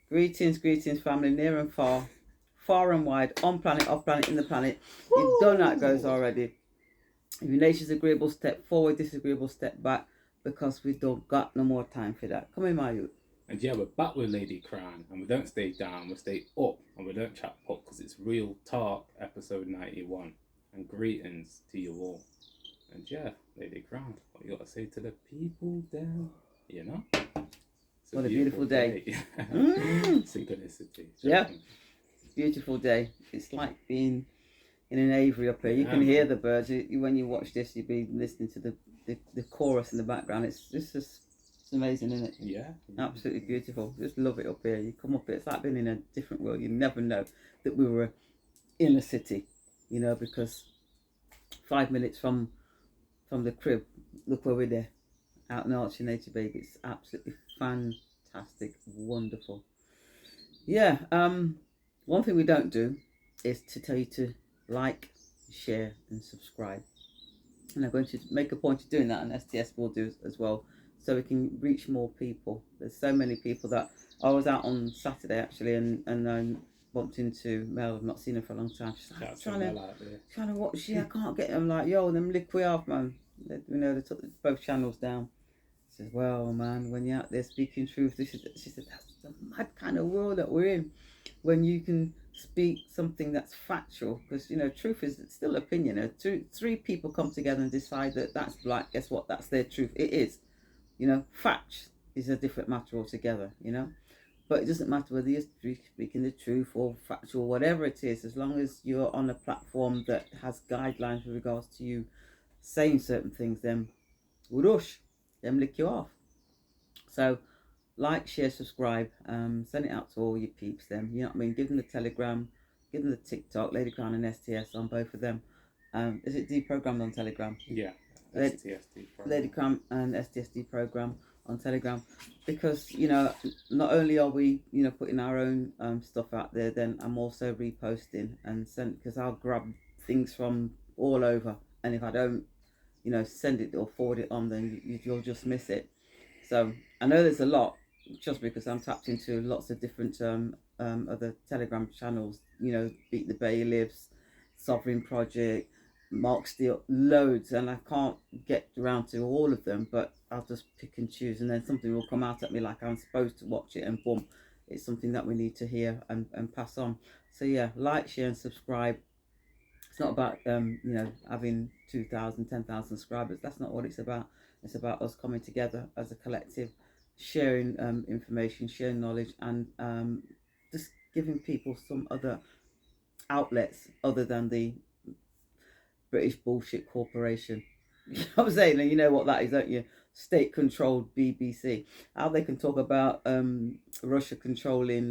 Greetings, greetings, family, near and far, far and wide, on planet, off planet, in the planet. You've done that, goes already. If your nation's agreeable, step forward, disagreeable, step back, because we don't got no more time for that. Come in, my youth. And yeah, we're back with Ladycrowne, and we don't stay down, we stay up, and we don't chat pop, because it's real talk, episode 91. And greetings to you all. And yeah, Ladycrowne, what you got to say to the people there? You know? What a beautiful day. Synchronicity. Yeah. Beautiful day. It's like being in an aviary up here. You can hear the birds. When you watch this, you'll be listening to the chorus in the background. It's amazing, isn't it? Yeah. Absolutely beautiful. Just love it up here. You come up here, it's like being in a different world. You never know that we were in a city, you know, because 5 minutes from the crib, look where we're there, out in Archie Nature, baby. It's absolutely fantastic, wonderful. Yeah. One thing we don't do is to tell you to like, share, and subscribe. And I'm going to make a point of doing that, and STS will do as well, so we can reach more people. There's so many people that I was out on Saturday actually, and I bumped into Mel. I've not seen her for a long time. She's like, trying to watch. Yeah, I can't get them. Like, yo, them lick we off, man. You know, they took both channels down. She says, well, man, when you're out there speaking truth, she said, that's the mad kind of world that we're in. When you can speak something that's factual, because you know, truth is still opinion. Three people come together and decide that that's black. Guess what? That's their truth. It is. You know, fact is a different matter altogether. You know, but it doesn't matter whether you're speaking the truth or factual, whatever it is, as long as you're on a platform that has guidelines with regards to you saying certain things, then whoosh, them lick you off. So like, share, subscribe, send it out to all your peeps then, you know what I mean? Give them the Telegram, give them the TikTok, Ladycrowne and STS on both of them. Is it deprogrammed on Telegram? Yeah, STS Ladycrowne and STS deprogram on Telegram, because you know, not only are we, you know, putting our own stuff out there, then I'm also reposting and send, because I'll grab things from all over, and if I don't, you know, send it or forward it on, then you'll just miss it. So I know there's a lot, just because I'm tapped into lots of different other Telegram channels, you know, Beat the Bailiffs, Sovereign Project, Mark Steele, loads, and I can't get around to all of them, but I'll just pick and choose, and then something will come out at me like I'm supposed to watch it, and boom, it's something that we need to hear and pass on. So yeah, like, share, and subscribe. It's not about you know, having 2,000, 10,000 subscribers. That's not what it's about. It's about us coming together as a collective, sharing information, sharing knowledge, and just giving people some other outlets other than the British bullshit corporation. You know what I'm saying? And you know what that is, don't you? State-controlled BBC. How they can talk about Russia controlling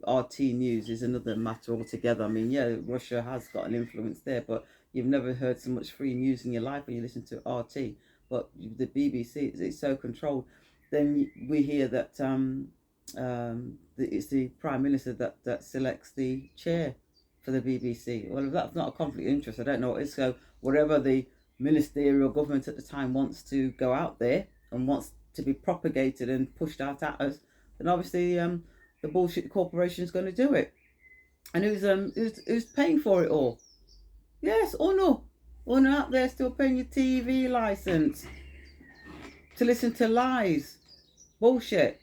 RT News is another matter altogether. I mean, yeah, Russia has got an influence there, but you've never heard so much free news in your life when you listen to RT. But the BBC, it's so controlled. Then we hear that it's the Prime Minister that selects the chair for the BBC. Well, if that's not a conflict of interest, I don't know what is. So whatever the ministerial government at the time wants to go out there and wants to be propagated and pushed out at us, then obviously the bullshit corporation is going to do it. And who's paying for it all? Yes or no? Or not out there still paying your TV license to listen to lies, bullshit.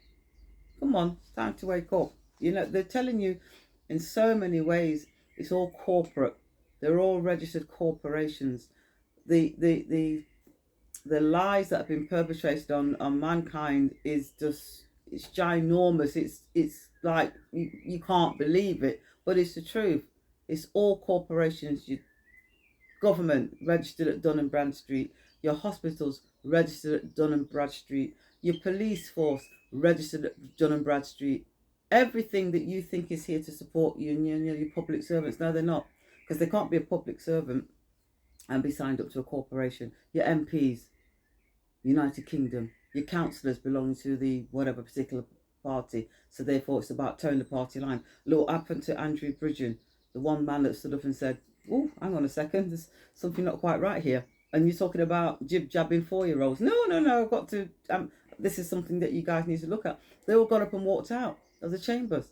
Come on, it's time to wake up. You know, they're telling you in so many ways it's all corporate. They're all registered corporations. The lies that have been perpetrated on mankind is just, it's ginormous. It's like you can't believe it, but it's the truth. It's all corporations. Your government registered at Dun and Bradstreet, your hospitals registered at Dun and Bradstreet, your police force registered at Dun and Bradstreet. Everything that you think is here to support you and your public servants, no, they're not, because they can't be a public servant and be signed up to a corporation. Your MPs, United Kingdom, your councillors belong to the whatever particular party, so therefore it's about towing the party line. Look what happened to Andrew Bridgen, the one man that stood up and said, oh, hang on a second, there's something not quite right here. And you're talking about jib-jabbing 4-year-olds. No, I've got to, this is something that you guys need to look at. They all got up and walked out. of the chambers,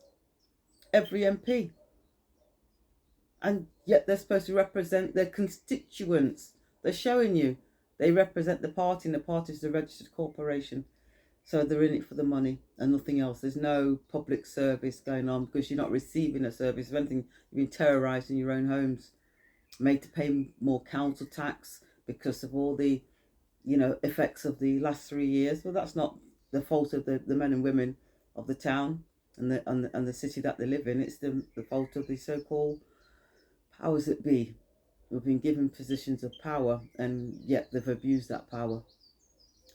every MP. And yet they're supposed to represent their constituents. They're showing you they represent the party, and the party is the registered corporation. So they're in it for the money and nothing else. There's no public service going on because you're not receiving a service. If anything, you've been terrorised in your own homes, made to pay more council tax because of all the, effects of the last 3 years. Well, that's not the fault of the men and women of the town and the city that they live in. It's the fault of the so-called powers that be. We've been given positions of power, and yet they've abused that power.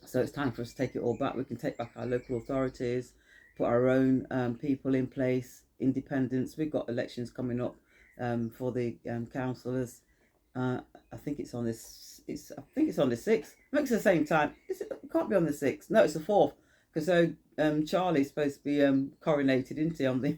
So it's time for us to take it all back. We can take back our local authorities, put our own people in place, independence. We've got elections coming up for the councillors. I think it's on this. I think it's on the 6th. I think it's the same time. It can't be on the 6th. No, it's the 4th. Because Charlie's supposed to be coronated, isn't he, on the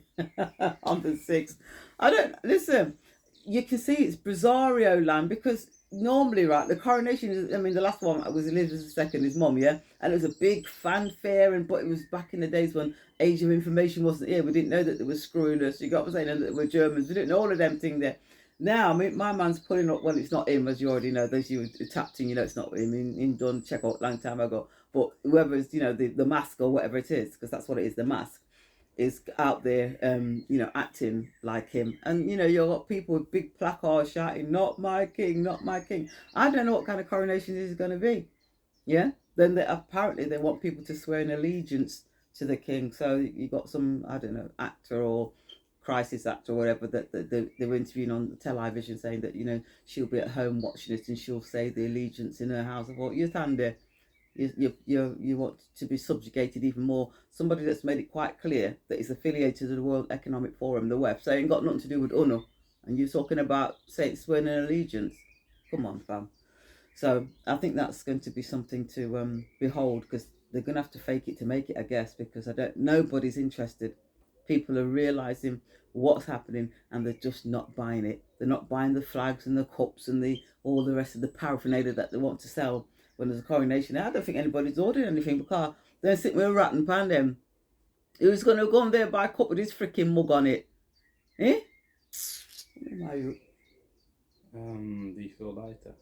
on the 6th? I don't listen. You can see it's bizarro land, because normally, right, the coronation is, the last one was Elizabeth II, his mum, yeah, and it was a big fanfare, but it was back in the days when age of information wasn't here. We didn't know that they were screwing us. You got what I'm saying? And that we're Germans. We didn't know all of them things there. Now, my man's pulling up. Well, it's not him, as you already know. Those you tapped in, it's not him. In done check out a long time ago. But whoever's, the mask or whatever it is, because that's what it is, the mask, is out there, acting like him. And, you've got people with big placards shouting, "Not my king, not my king." I don't know what kind of coronation this is going to be. Yeah? Then apparently they want people to swear an allegiance to the king. So you got some, I don't know, actor or crisis actor or whatever that they were interviewing on television, saying that, she'll be at home watching it and she'll say the allegiance in her house. I thought, you stand there. You want to be subjugated even more. Somebody that's made it quite clear that he's affiliated to the World Economic Forum, the WEF, so it ain't got nothing to do with UNO. And you're talking about swearing an allegiance. Come on, fam. So I think that's going to be something to behold, because they're going to have to fake it to make it, I guess, because nobody's interested. People are realising what's happening and they're just not buying it. They're not buying the flags and the cups and all the rest of the paraphernalia that they want to sell when there's a coronation. I don't think anybody's ordering anything, because they're sitting with a rat and pan them. Who's going to go on there and buy a cup with his freaking mug on it? Eh? Do you feel lighter?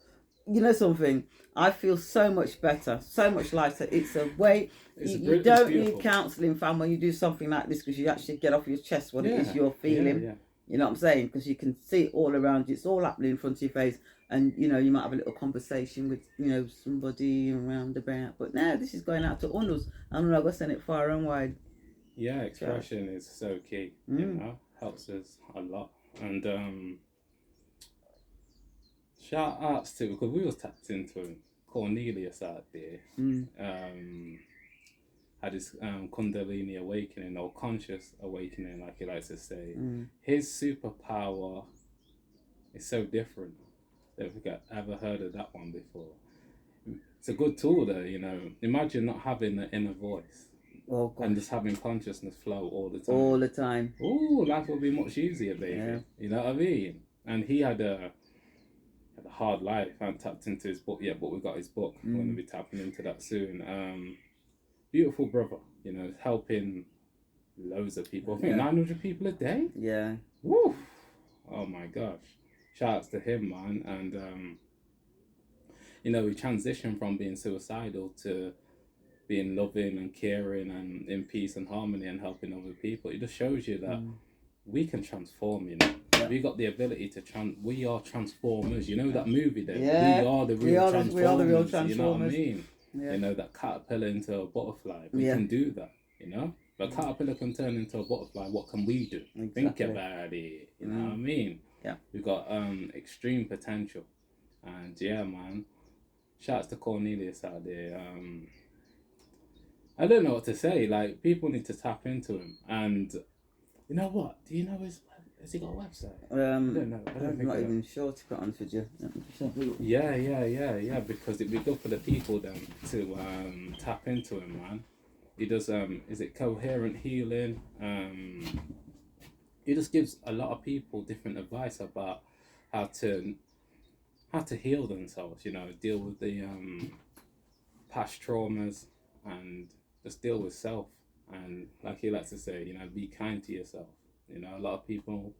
You know something? I feel so much better, so much lighter. It's a way. You don't need counselling, fam, when you do something like this, because you actually get off your chest what it is you're feeling. Yeah. You know what I'm saying? Because you can see it all around you. It's all happening in front of your face. And, you might have a little conversation with, somebody around about. But now this is going out to others. I'm not going to send it far and wide. Yeah, expression is so key. Helps us a lot. And shout outs to, because we was tapped into him, Cornelius out there. Had his Kundalini awakening, or conscious awakening, like he likes to say. His superpower is so different. If we ever heard of that one before. It's a good tool though, Imagine not having the inner voice. Oh, and just having consciousness flow all the time. All the time. Ooh, life would be much easier, baby. Yeah. You know what I mean? And he had a hard life. I haven't tapped into his book yet, but we got his book. We're going to be tapping into that soon. Beautiful brother, helping loads of people. I think 900 people a day. Yeah. Woo! Oh my gosh. Shouts to him, man. And, he transitioned from being suicidal to being loving and caring and in peace and harmony and helping other people. It just shows you that we can transform, Yeah. We got the ability to we are transformers. That movie there? Yeah. We are the real transformers. We are the real transformers. You know what I mean? Yeah. That caterpillar into a butterfly. We can do that, If a caterpillar can turn into a butterfly, what can we do? Exactly. Think about it. You know what I mean? Yeah. We've got extreme potential. And yeah, man. Shouts to Cornelius out there. I don't know what to say. Like, people need to tap into him. And you know what? Do you know has he got a website? I don't know. I'm not even sure, to be honest with you. Yeah. Because it'd be good for the people then to tap into him, man. He does is it coherent healing? He just gives a lot of people different advice about how to heal themselves, deal with the past traumas and just deal with self And like he likes to say, you know, be kind to yourself. You know, a lot of people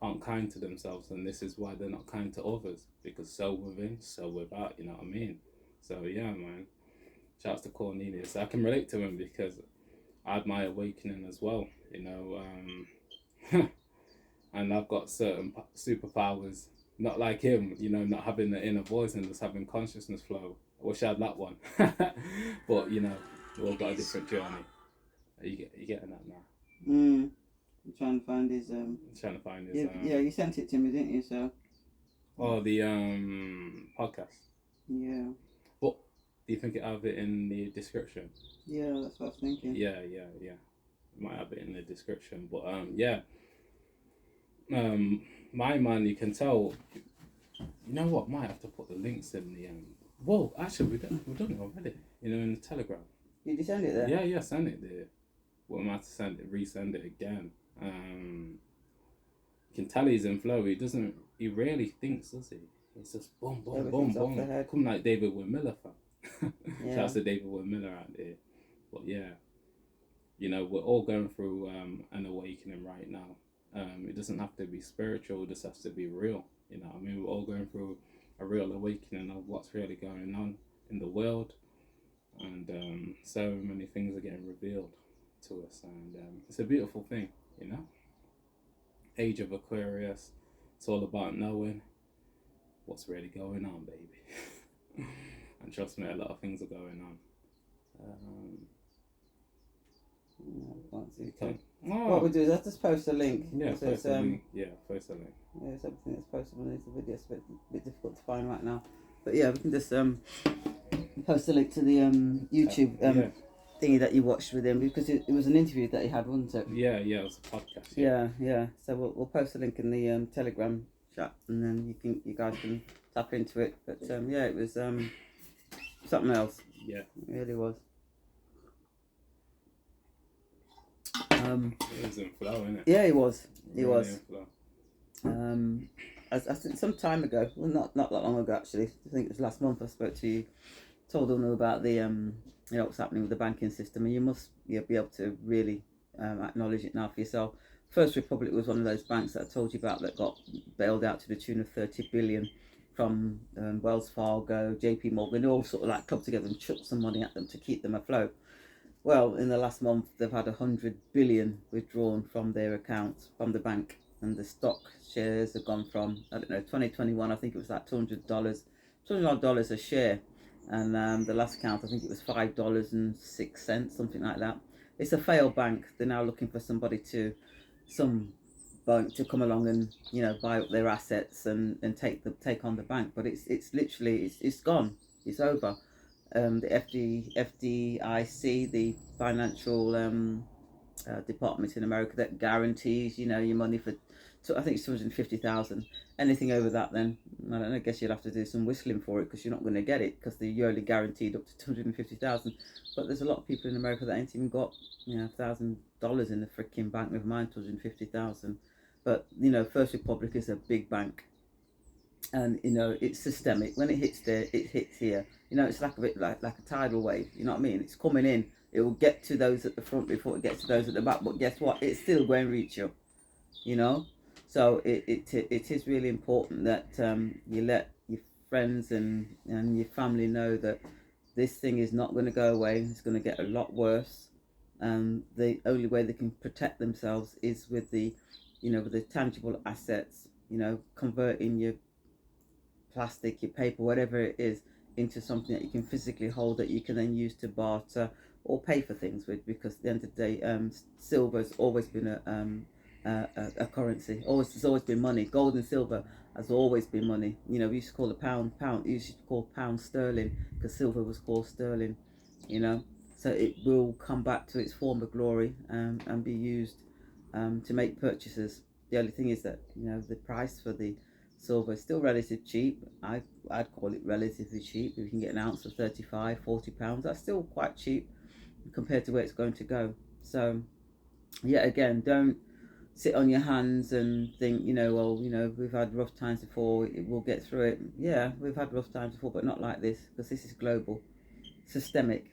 aren't kind to themselves, and this is why they're not kind to others, because so within, so without. You know what I mean? So yeah, man. Shouts to Cornelius. I can relate to him because I had my awakening as well. You know, and I've got certain superpowers. Not like him, you know, not having the inner voice and just having consciousness flow. I wish I had that one. But you know, we've all got a different journey. You getting that now? I'm trying to find his I'm trying to find his yeah, you sent it to me, didn't you? So the podcast. yeah. But do you think it have it in the description? Yeah, that's what I was thinking. Yeah. Might have it in the description. But yeah. My man, you can tell. You know what? Might have to put the links in the Whoa, actually, we've done it already. You know, in the Telegram. Did you send it there? Yeah, send it there. Well, I might have to resend it again. You can tell he's in flow. He rarely thinks, does he? It's just boom, boom, boom, boom. Come like David Will Miller, fam. Yeah. Shout out to David Will Miller out there. But yeah, you know, we're all going through an awakening right now. It doesn't have to be spiritual, it just has to be real. You know, I mean, we're all going through a real awakening of what's really going on in the world, and so many things are getting revealed to us, and it's a beautiful thing, you know. Age of Aquarius, it's all about knowing what's really going on, baby. And trust me, a lot of things are going on. No, I can't see it. Oh. What we'll do is I'll just post a link. Yeah, so post a link. Yeah, post a link. Yeah, it's everything that's postable in the video. It's a bit difficult to find right now. But yeah, we can just post a link to the YouTube thingy that you watched with him, because it was an interview that he had, wasn't it? Yeah, it was a podcast. Yeah. So we'll post a link in the Telegram chat, and then you guys can tap into it. But yeah, it was something else. Yeah, it really was. He was in flow, innit? Yeah, he was. He really was. I think some time ago, well, not that long ago actually. I think it was last month. I spoke to you, told them about the what's happening with the banking system, and you must be able to really acknowledge it now for yourself. First Republic was one of those banks that I told you about that got bailed out to the tune of 30 billion from Wells Fargo, JP Morgan. They all sort of like clubbed together and chucked some money at them to keep them afloat. Well, in the last month, they've had 100 billion withdrawn from their accounts from the bank, and the stock shares have gone from, I don't know, 2021, I think it was like $200 a share, and the last count, I think it was $5.06, something like that. It's a failed bank. They're now looking for some bank to come along and buy up their assets and take on the bank. But it's literally it's gone. It's over. The FDIC, the financial department in America that guarantees your money for, I think it's 250,000. Anything over that, then I don't know. I guess you'll have to do some whistling for it, because you're not going to get it, because you're only guaranteed up to 250,000. But there's a lot of people in America that ain't even got $1,000 in the freaking bank. Never mind 250,000. But First Republic is a big bank, and it's systemic. When it hits there, it hits here. It's like a bit like a tidal wave. You know what I mean? It's coming in. It will get to those at the front before it gets to those at the back. But guess what? It's still going to reach you. So it is really important that you let your friends and your family know that this thing is not going to go away. It's going to get a lot worse. The only way they can protect themselves is with the tangible assets. Converting your plastic, your paper, whatever it is, into something that you can physically hold, that you can then use to barter or pay for things with. Because at the end of the day, silver's always been a currency. It's always been money. Gold and silver has always been money. We used to call the pound. We used to call pound sterling, because silver was called sterling. So it will come back to its former glory and be used to make purchases. The only thing is that the price for the silver is still relatively cheap. I'd call it relatively cheap. If you can get an ounce for 35-40 pounds, that's still quite cheap compared to where it's going to go. So yeah, again, don't sit on your hands and think we've had rough times before, we'll get through it. Yeah, we've had rough times before, but not like this, because this is global. Systemic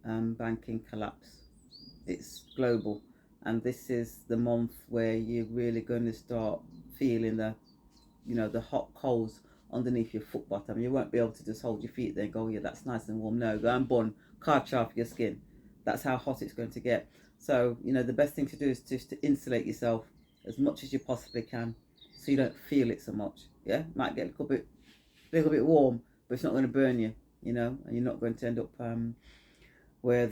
banking collapse. it's global, and this is the month where you're really going to start feeling the, the hot coals underneath your foot bottom. You won't be able to just hold your feet there and go, yeah, that's nice and warm. No, go and burn carch off your skin. That's how hot it's going to get. So, the best thing to do is just to insulate yourself as much as you possibly can, so you don't feel it so much. Yeah, might get a little bit warm, but it's not going to burn you, and you're not going to end up where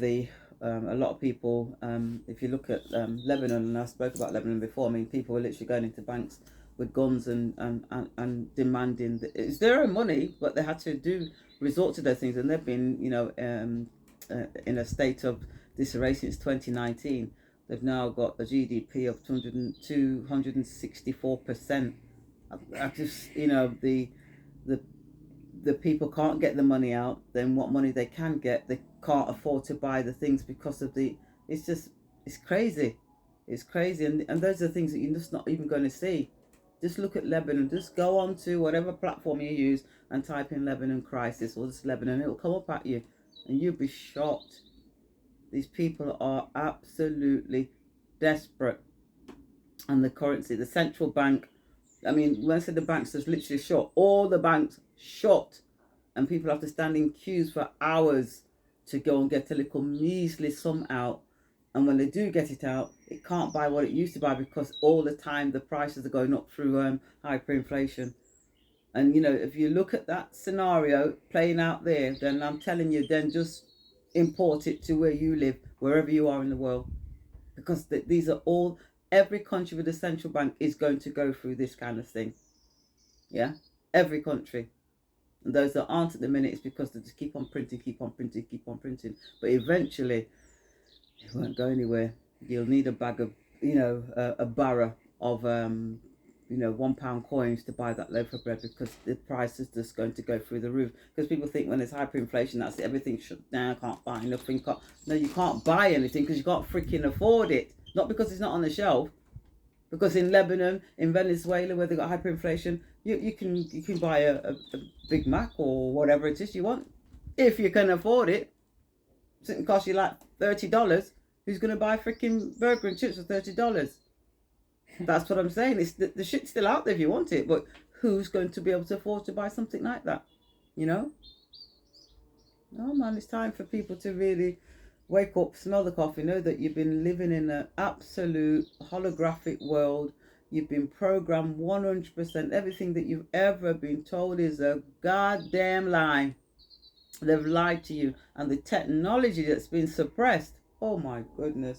a lot of people, if you look at Lebanon, and I spoke about Lebanon before, I mean, people were literally going into banks with guns and demanding it's their own money, but they had to resort to those things, and they've been, in a state of disarray since 2019. They've now got a GDP of 264%. I just, the people can't get the money out. Then what money they can get, they can't afford to buy the things because of it's crazy. It's crazy. And those are the things that you're just not even going to see. Just look at Lebanon. Just go on to whatever platform you use and type in Lebanon crisis or just Lebanon. It'll come up at you and you'll be shocked. These people are absolutely desperate. And the currency, the central bank, I mean, when I said the banks just literally shut, all the banks shut, and people have to stand in queues for hours to go and get a little measly sum out. And when they do get it out, it can't buy what it used to buy because all the time the prices are going up through hyperinflation. And, if you look at that scenario playing out there, then I'm telling you, then just import it to where you live, wherever you are in the world. Because these are all, every country with a central bank is going to go through this kind of thing. Yeah, every country. And those that aren't at the minute is because they just keep on printing. But eventually, it won't go anywhere. You'll need a bag of, a barra of, £1 coins to buy that loaf of bread because the price is just going to go through the roof. Because people think when there's hyperinflation, that's it, everything's shut down, can't buy nothing. No, you can't buy anything because you can't freaking afford it. Not because it's not on the shelf. Because in Lebanon, in Venezuela, where they got hyperinflation, you can buy a Big Mac or whatever it is you want, if you can afford it. It can cost you like $30. Who's going to buy a freaking burger and chips for $30? That's what I'm saying. It's the shit's still out there if you want it, but who's going to be able to afford to buy something like that? No, man, it's time for people to really wake up, smell the coffee, know that you've been living in an absolute holographic world. You've been programmed 100%. Everything that you've ever been told is a goddamn lie. They've lied to you. And the technology that's been suppressed, oh my goodness.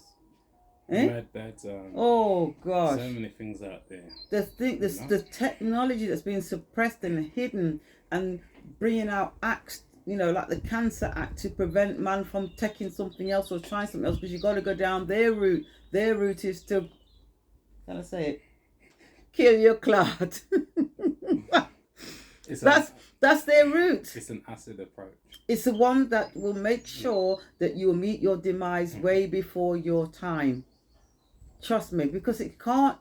Oh gosh. So many things out there. The technology that's been suppressed and hidden and bringing out acts, like the Cancer Act, to prevent man from taking something else or trying something else, because you've got to go down their route. Their route is to, can I say it? Kill your clot. That's their route. It's an acid approach. It's the one that will make sure that you will meet your demise way before your time. Trust me, because it can't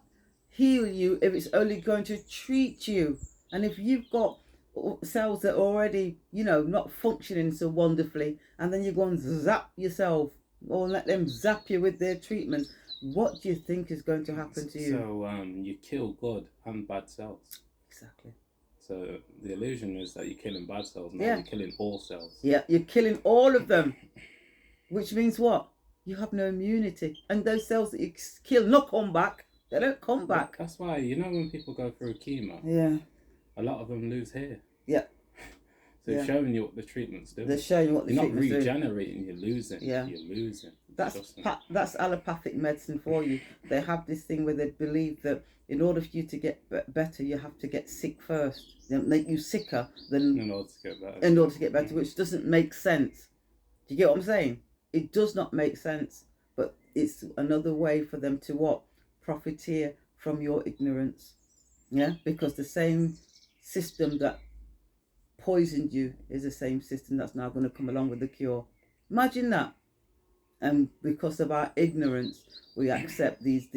heal you if it's only going to treat you. And if you've got cells that are already, not functioning so wonderfully, and then you go and zap yourself or let them zap you with their treatment, what do you think is going to happen to you? So you kill good and bad cells. Exactly. So the illusion is that you're killing bad cells, not you're killing all cells. Yeah, you're killing all of them, which means what? You have no immunity, and those cells that you kill not come back. They don't come back. That's why, when people go through chemo, a lot of them lose hair. Yeah. So it's showing you what the treatment's doing. They're showing you what the treatment's doing. You're not regenerating, you're losing. Yeah. You're losing. That's allopathic medicine for you. They have this thing where they believe that in order for you to get better, you have to get sick first. They make you sicker in order to get better. Which doesn't make sense. Do you get what I'm saying? It does not make sense. But it's another way for them to what? Profiteer from your ignorance. Yeah? Because the same system that poisoned you is the same system that's now going to come along with the cure. Imagine that. And because of our ignorance, we accept these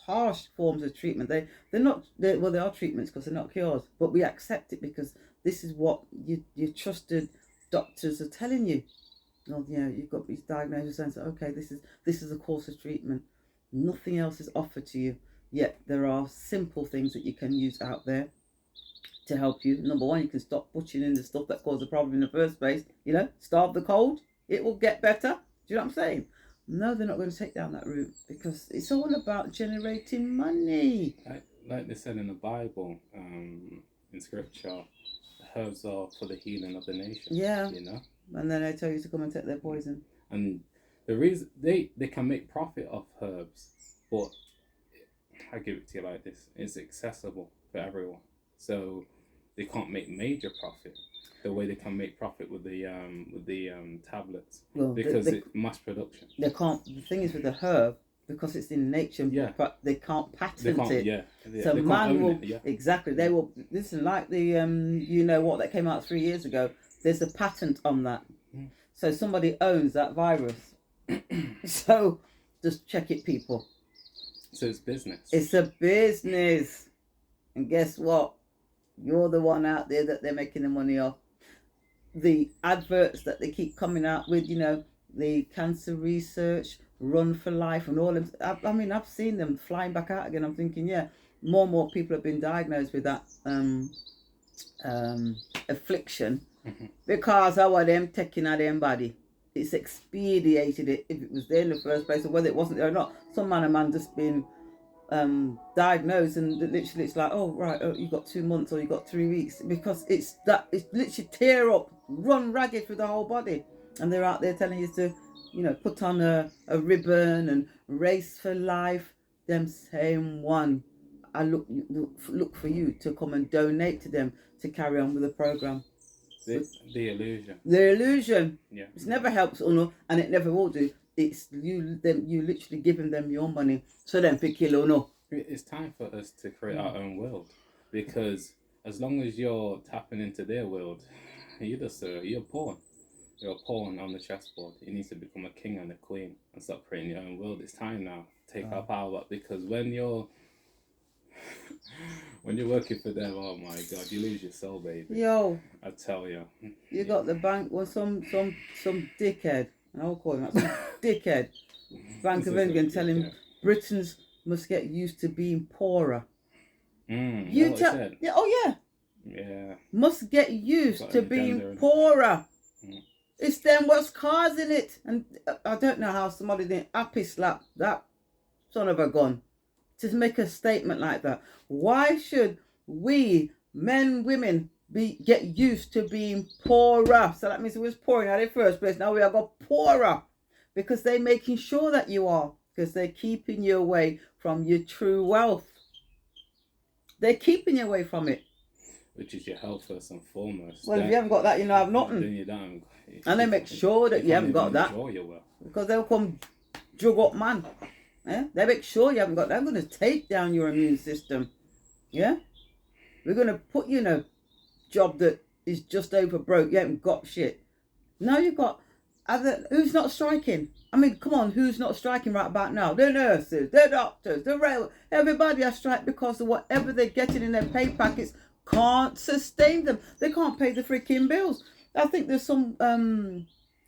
harsh forms of treatment. They are treatments because they're not cures, but we accept it because this is what your trusted doctors are telling you. Well, you've got these diagnosis and say, okay, this is a course of treatment. Nothing else is offered to you. Yet there are simple things that you can use out there to help you. Number one, you can stop butchering in the stuff that caused the problem in the first place. Starve the cold. It will get better. Do you know what I'm saying? No, they're not going to take down that route because it's all about generating money. Like they said in the Bible, in scripture, herbs are for the healing of the nation. Yeah. And then they tell you to come and take their poison. And the reason they can make profit off herbs, but I give it to you like this: it's accessible for everyone. So they can't make major profit the way they can make profit with the tablets, because it's mass production. They can't. The thing is with the herb, because it's in nature, but they can't patent it. Yeah. So they man will exactly. They will listen like the what that came out 3 years ago. There's a patent on that, so somebody owns that virus. So just check it, people. So it's business. It's a business, and guess what? You're the one out there that they're making the money off. The adverts that they keep coming out with, the cancer research, run for life, and all them. I've seen them flying back out again. I'm thinking, more and more people have been diagnosed with that affliction because of them taking out their body. It's expedited it if it was there in the first place, or whether it wasn't there or not. Some man just been diagnosed, and literally it's like, oh right, you got 2 months or you got 3 weeks, because it's literally tear up, run ragged through the whole body, and they're out there telling you to put on a ribbon and race for life. Them same one, I look for you to come and donate to them to carry on with the program. The illusion. Yeah, it's never helps, and it never will do. It's you literally giving them your money so then for kill or no. It's time for us to create our own world, because as long as you're tapping into their world, you're a pawn. You're a pawn on the chessboard. You need to become a king and a queen and start creating your own world. It's time now. Take our power back, because when you're working for them, oh my God, you lose your soul, baby. Yo, I tell you. You got the bank, well, some dickhead. I'll call him that. Some dickhead. Bank of England telling Britons must get used to being poorer. You tell. Yeah. Must get used to being poorer. It's them what's causing it. And I don't know how somebody didn't happy slap that son of a gun to make a statement like that. Why should we, men, women, get used to being poorer? So that means we was poor in the first place. Now we are got poorer, because they're making sure that you are, because they're keeping you away from your true wealth. They're keeping you away from it. Which is your health first and foremost. Well, if you haven't got that, you have nothing. Then you don't. And they make sure that you haven't got that. Because they'll come drug up man. Yeah? They make sure you haven't got that. They're going to take down your immune system. Yeah? We're going to put you in a job that is just over broke. You haven't got shit. Now you've got who's not striking? I mean, come on, who's not striking right about now? The nurses, the doctors, the rail, everybody has strike because of whatever they're getting in their pay packets can't sustain them. They can't pay the freaking bills. I think there's some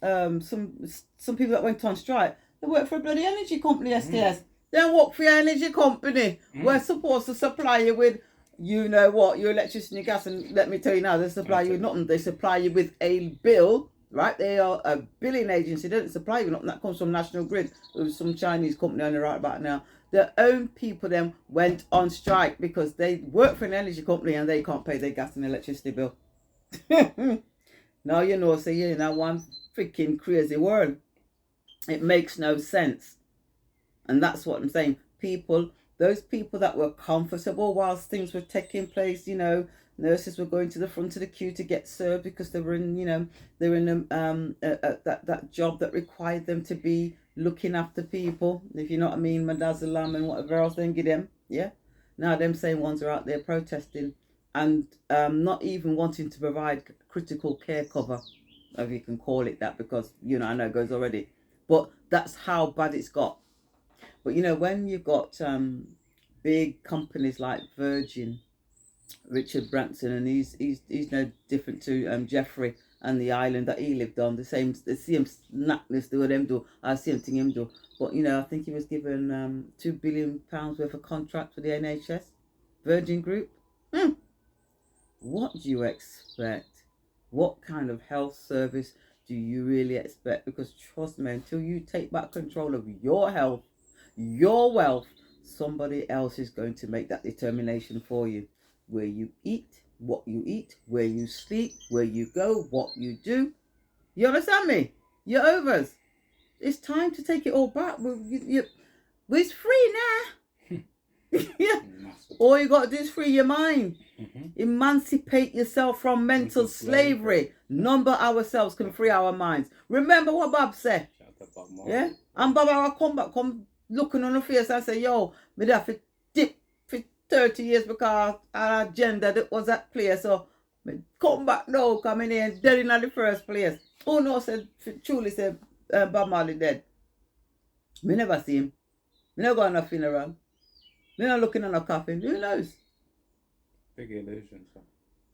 people that went on strike. They work for a bloody energy company, STS. They don't work for your energy company. We're supposed to supply you with, your electricity and your gas. And let me tell you now, they supply you with nothing. They supply you with a bill, right? They are a billing agency. They don't supply you with nothing. That comes from National Grid. It was some Chinese company on the right about now. Their own people then went on strike because they work for an energy company and they can't pay their gas and electricity bill. Now so you're in that one freaking crazy world. It makes no sense. And that's what I'm saying. Those people that were comfortable whilst things were taking place, nurses were going to the front of the queue to get served because they were in, they were in that job that required them to be looking after people, if you know what I mean, Madazalam and whatever else they get them, yeah? Now them same ones are out there protesting and not even wanting to provide critical care cover, if you can call it that, because, I know it goes already. But that's how bad it's got. But, when you've got big companies like Virgin, Richard Branson, and he's no different to Jeffrey, and the island that he lived on, the same snackness do what them do, I same thing him do. But I think he was given £2 billion worth of contract for the NHS, Virgin Group. What do you expect? What kind of health service do you really expect? Because trust me, until you take back control of your health, your wealth, somebody else is going to make that determination for you. Where you eat, what you eat, where you sleep, where you go, what you do. You understand me? You're overs. It's time to take it all back. It's free now. Yeah. All you got to do is free your mind. Emancipate yourself from mental slavery. Number ourselves can free our minds. Remember what Bob said. Yeah? And Bob, I come looking on the face and say, yo, me have to dip for 30 years because our agenda that was at play. So me come back now, coming in dead in the first place. Oh no, said truly said Bob Marley dead. Me never see him. Me never go on a funeral. Me not looking on a coffin. Who knows? Big illusion, sir.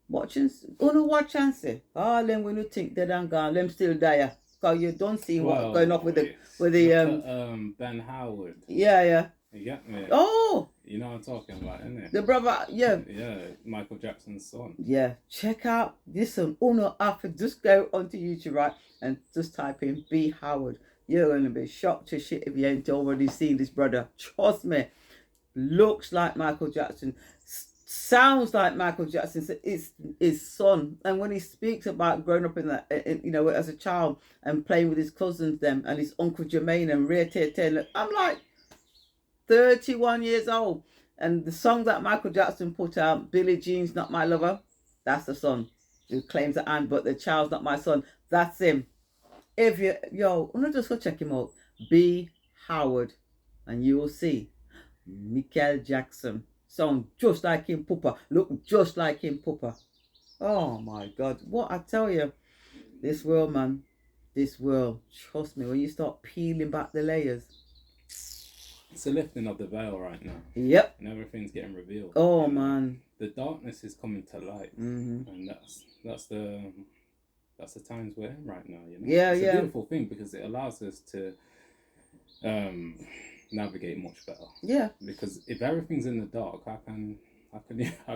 Watching, watch and say, all them when you think dead and gone, them still die. Because you don't see what's going on with the Ben Howard. Yeah. You get me? Oh! You know what I'm talking about, innit? The brother, yeah. Yeah, Michael Jackson's son. Yeah, check out this one. After just go onto YouTube, right, and just type in B Howard. You're going to be shocked to shit if you ain't already seen this brother. Trust me. Looks like Michael Jackson. Sounds like Michael Jackson. It's his son, and when he speaks about growing up in that, as a child and playing with his cousins, and his uncle Jermaine and Ray Taylor, I'm like 31 years old, and the song that Michael Jackson put out, Billie Jean's Not My Lover, that's the son who claims that but the child's not my son. That's him. If you just go check him out, B Howard, and you will see Michael Jackson. Sound just like him, Pooper. Look just like him, Pooper. Oh my God. What I tell you, this world, man. This world. Trust me, when you start peeling back the layers. It's a lifting of the veil right now. Yep. And everything's getting revealed. Oh, man. The darkness is coming to light. Mm-hmm. And that's the times we're in right now, Yeah, it's a beautiful thing because it allows us to navigate much better. Yeah. Because if everything's in the dark, how can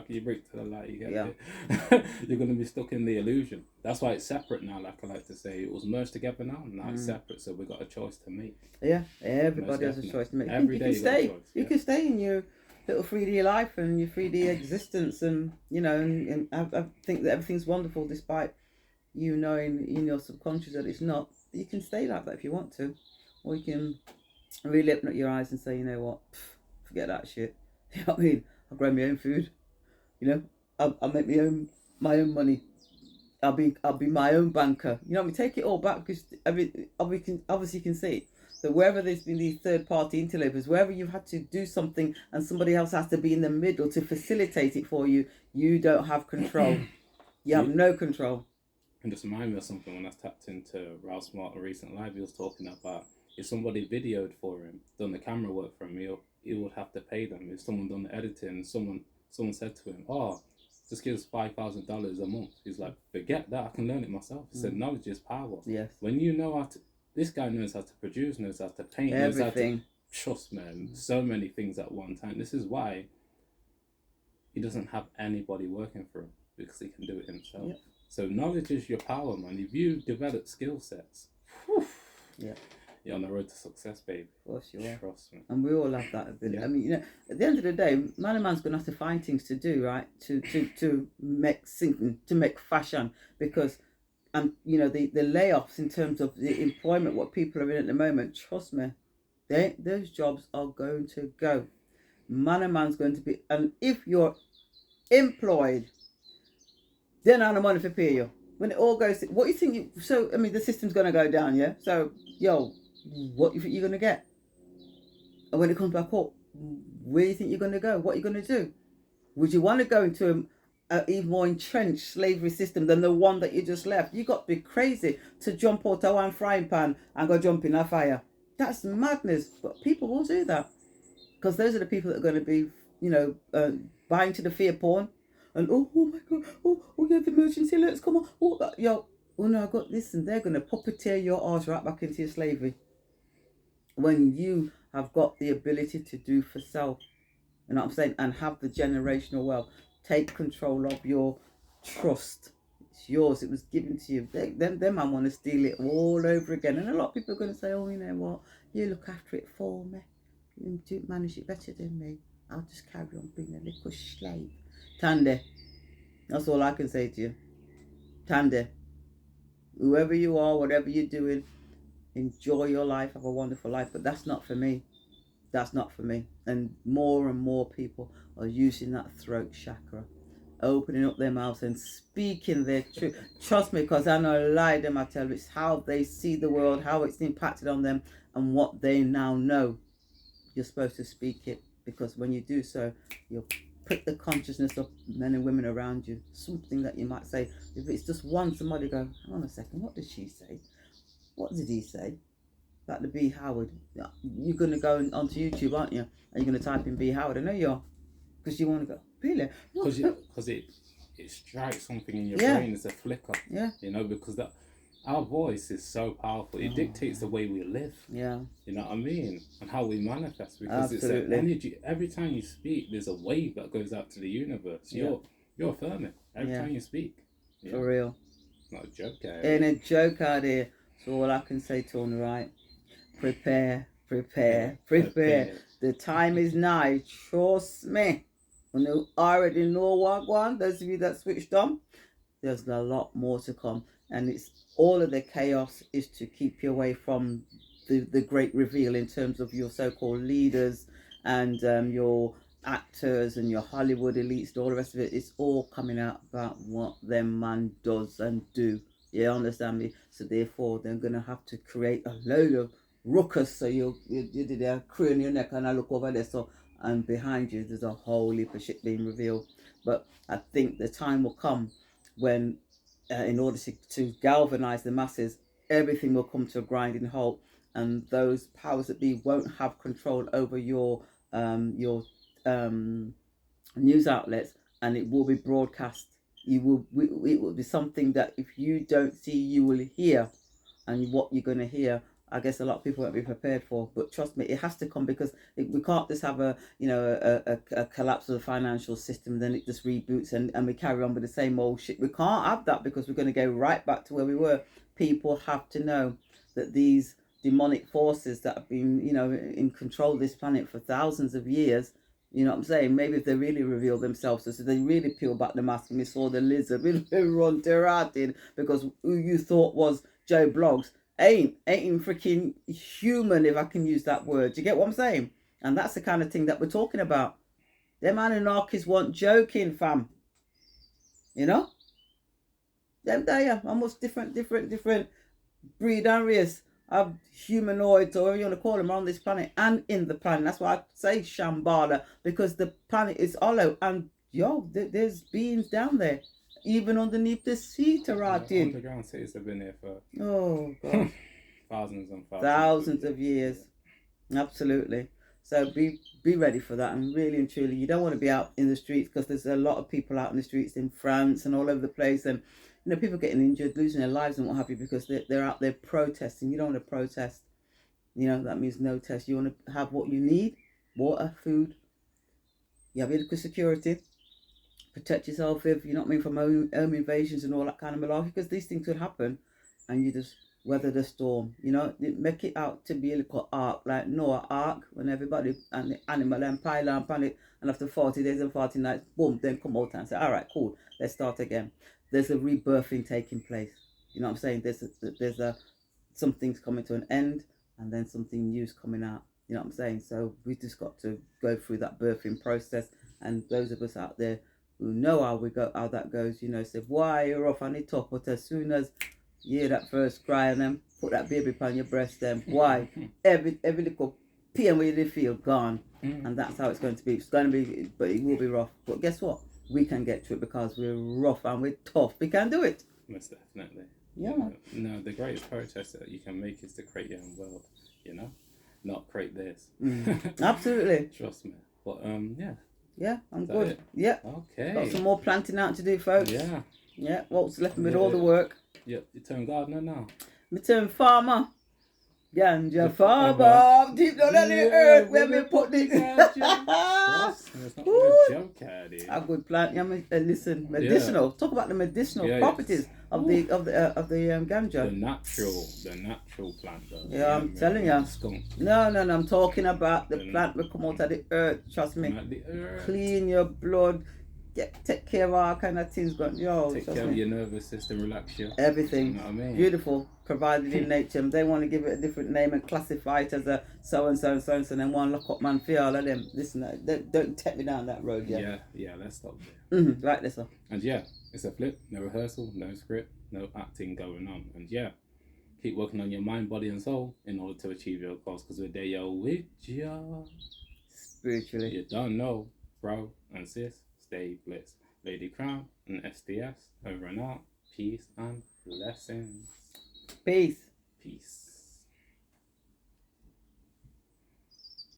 you break to the light? You get it? You're going to be stuck in the illusion. That's why it's separate now. Like I like to say, it was merged together now. Now it's separate, so we've got a choice to make. Yeah, everybody has a choice to make. Every day you can stay in your little 3D life and your 3D existence, and and I think that everything's wonderful, despite you knowing in your subconscious that it's not. You can stay like that if you want to, or you can really open up your eyes and say, you know what, forget that shit. You know what I mean? I'll grow my own food. I'll make my own money. I'll be my own banker. You know what I mean? Take it all back, because obviously you can see that wherever there's been these third party interlopers, wherever you've had to do something and somebody else has to be in the middle to facilitate it for you, you don't have control. You have no control. And just remind me of something when I tapped into Ralph Smart a recent live. He was talking about if somebody videoed for him, done the camera work for him, he would have to pay them. If someone done the editing, someone said to him, "Oh, just give us $5,000 a month." He's like, "Forget that. I can learn it myself." He said, "Knowledge is power." Yes. When you know how to, this guy knows how to produce, knows how to paint, everything. Knows how to, trust man, so many things at one time. This is why he doesn't have anybody working for him, because he can do it himself. Yep. So knowledge is your power, man. If you develop skill sets, you're on the road to success, baby. Of course you are. Trust me. And we all have that ability. Yeah. I mean, at the end of the day, man's going to have to find things to do, right? To make fashion, because the layoffs in terms of the employment, what people are in at the moment, trust me, those jobs are going to go. Man's going to be, and if you're employed, then I'm the money for pay you. When it all goes, what you think? The system's going to go down, yeah. So, what you think you're going to get? And when it comes back up, where do you think you're going to go? What are you going to do? Would you want to go into an even more entrenched slavery system than the one that you just left? You got to be crazy to jump out of one frying pan and go jump in a fire. That's madness. But people will do that, because those are the people that are going to be, buying to the fear porn. And oh my God, oh, you have emergency alerts, come on. oh no, I got this, and they're going to puppeteer your arse right back into your slavery. When you have got the ability to do for self, you know what I'm saying, and have the generational wealth, take control of your trust. It's yours. It was given to you. Them man want to steal it all over again. And a lot of people are going to say, oh, you know what, you look after it for me. You do manage it better than me. I'll just carry on being a little slave. Tande. That's all I can say to you. Tande. Whoever you are, whatever you're doing, enjoy your life, have a wonderful life. But that's not for me. That's not for me. And more people are using that throat chakra, opening up their mouths and speaking their truth. Trust me, because I know lie them, I tell you, it's how they see the world, how it's impacted on them, and what they now know. You're supposed to speak it, because when you do so, you'll put the consciousness of men and women around you. Something that you might say, if it's just one, somebody go, hang on a second, what did she say? What did he say? Like the B. Howard. You're going to go onto YouTube, aren't you? And you're going to type in B. Howard. I know you are. Because you want to go, really? Because it strikes something in your Yeah. brain as a flicker. Yeah. You know, because our voice is so powerful. It dictates the way we live. Yeah. You know what I mean? And how we manifest. Because Absolutely. it's an energy. Every time you speak, there's a wave that goes out to the universe. You're affirming every time you speak. Yeah. For real. Not a joke out Ain't a joke out here. So all I can say to them, right? Prepare. The time is nigh. Trust me. When you already know what one, those of you that switched on, there's a lot more to come. And it's all of the chaos is to keep you away from the great reveal in terms of your so-called leaders and your actors and your Hollywood elites and all the rest of it. It's all coming out about what them man does and do. You understand me? So therefore, they're going to have to create a load of ruckus. So you did a crane your neck and I look over there. So, and behind you, there's a whole heap of shit being revealed. But I think the time will come when, in order to galvanize the masses, everything will come to a grinding halt, and those powers that be won't have control over your news outlets, and it will be broadcast. It will be something that if you don't see, you will hear, and what you're going to hear, I guess a lot of people won't be prepared for. But trust me, it has to come, because we can't just have a collapse of the financial system, then it just reboots and we carry on with the same old shit. We can't have that, because we're going to go right back to where we were. People have to know that these demonic forces that have been, in control of this planet for thousands of years, you know what I'm saying? Maybe if they really reveal themselves, so they really peel back the mask and we saw the lizard, we run derrated, because who you thought was Joe Blogs ain't even freaking human, if I can use that word. Do you get what I'm saying? And that's the kind of thing that we're talking about. Them Anunnakis want joking, fam. You know? Them there, almost different breed and race of humanoids, or whatever you want to call them, on this planet and in the planet. That's why I say Shambhala, because the planet is hollow, and there's beings down there, even underneath the sea, Taratin. Underground cities have been here for God. thousands of years. Absolutely. So be ready for that, and really and truly, you don't want to be out in the streets, because there's a lot of people out in the streets in France and all over the place, and people getting injured, losing their lives and what have you, because they're out there protesting. You don't want to protest. That means no test. You want to have what you need: water, food. You have adequate security. Protect yourself if, from home invasions and all that kind of malarkey, because these things could happen, and you just weather the storm. Make it out to be a little ark, like Noah Ark, when everybody and the animal and pile on planet, and after 40 days and 40 nights, boom, then come out and say, all right, cool, let's start again. There's a rebirthing taking place. You know what I'm saying? There's something's coming to an end, and then something new's coming out. You know what I'm saying? So we just got to go through that birthing process, and those of us out there who know how that goes, say, why you're off on the top, but as soon as you hear that first cry, and then put that baby upon your breast, then why every little pain where you feel gone, and that's how it's going to be. It's going to be, but it will be rough. But guess what? We can get to it, because we're rough and we're tough. We can do it. Most definitely. Yeah. No, the greatest protest that you can make is to create your own world. Not create this. Absolutely. Trust me. But yeah, I'm good. It? Yeah. Okay. Got some more planting out to do, folks. Yeah. Yeah. What's left with all the work? Yep, you turn gardener now. Me turn farmer. Ganja The farmer. Deep down in the earth where me put the Trust me, it's not Woo. no joke, Addy. A good plant. Yeah, listen, medicinal. Talk about the medicinal Yeah, properties of the ganja. The natural plant though. Yeah, I'm telling not you. the skunk. No, I'm talking about the plant that come out of the earth. Trust me. Come out the earth. Clean your blood. Take care of all kind of things. Take care of your nervous system, relax you. Everything. You know what I mean? Beautiful. Provided in nature. They want to give it a different name and classify it as a so and so and so and so. And then one lock up man for all of them. Listen, don't take me down that road yet. Yeah. Let's stop there. Right, listen. And yeah, it's a flip. No rehearsal, no script, no acting going on. And yeah, keep working on your mind, body, and soul in order to achieve your goals. Because we're there, yo, with ya. Spiritually. You don't know, bro and sis. Stay blessed. Ladycrowne and STS over and out. Peace and blessings. Peace. Peace.